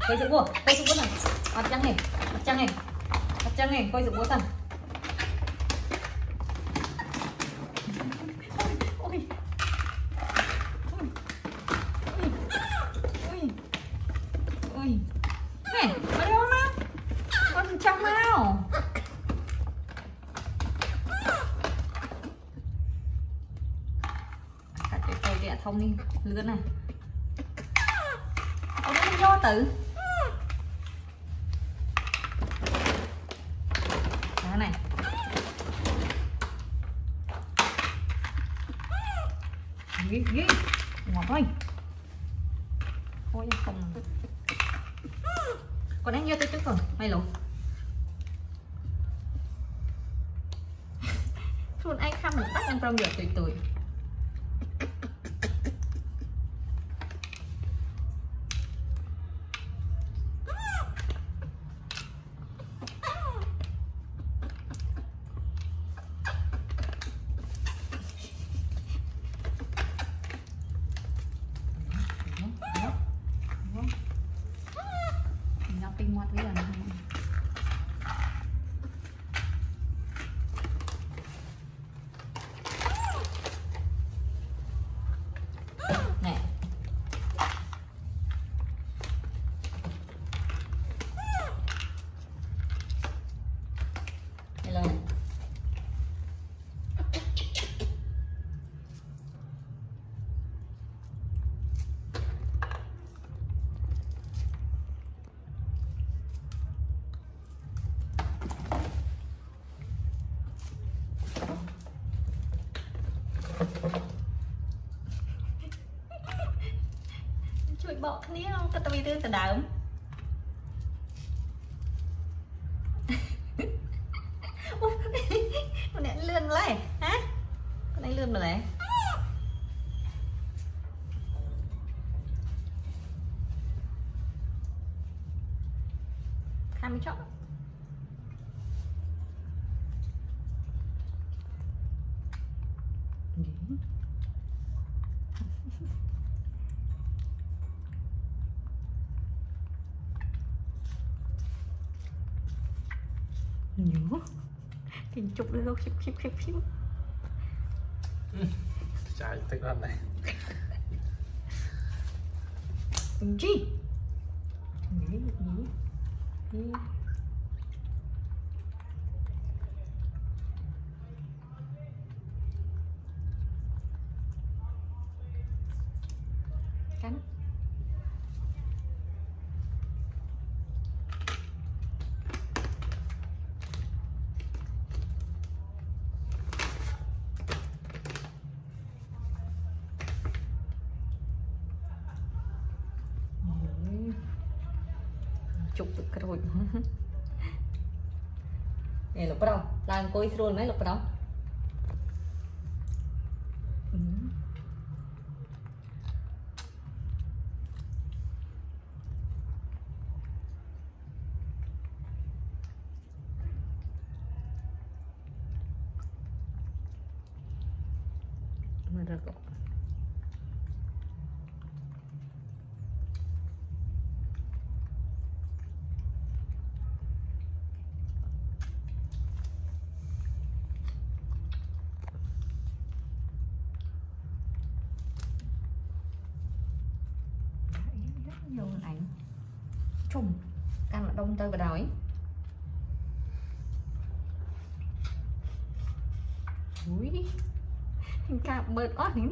coi giữ bùa này, mặt trăng này, coi giữ bùa thằng. Này, vào đâu nào? Con trong nào? Cắt cái cây địa thông đi, lươn này. Ông nó vô tử. Đó này. Ghi. Ngọt thôi. Ôi không. Con đánh vô tới trước rồi, mày lộn. Luôn anh khăm một bắt em trong giờ tùy. Tinh ngoặt với là này. Hello này. Chui bọ ní không? Cái tao đưa từ đợm. Con này lươn lại hả? Con này lươn mà lại. Khăm chót. Nhớ kinh chụp được đâu khiếp chạy tức lắm này chi cắn chụp được cái rồi này lục đâu làm coi rồi mấy lục đâu mà ra cọ vô ảnh trùng căn là đông tơi vào đầu ấy ui cả bớt quá nhỉ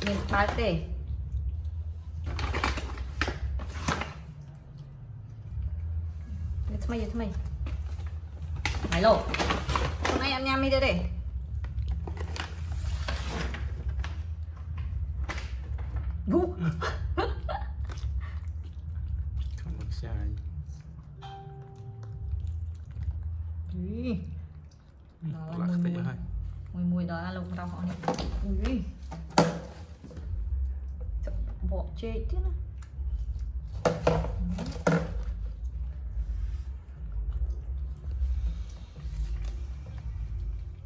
miền Bắc tê thay mày mày lô hôm nay em nhâm đi đây gu không được sai lắc cái gì mùi đó lục rau họ này ui bỏ chết chứ nó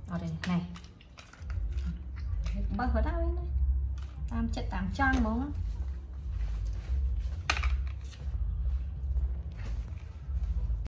ở đây này bớt hết đâu đấy tam chất tam trang mà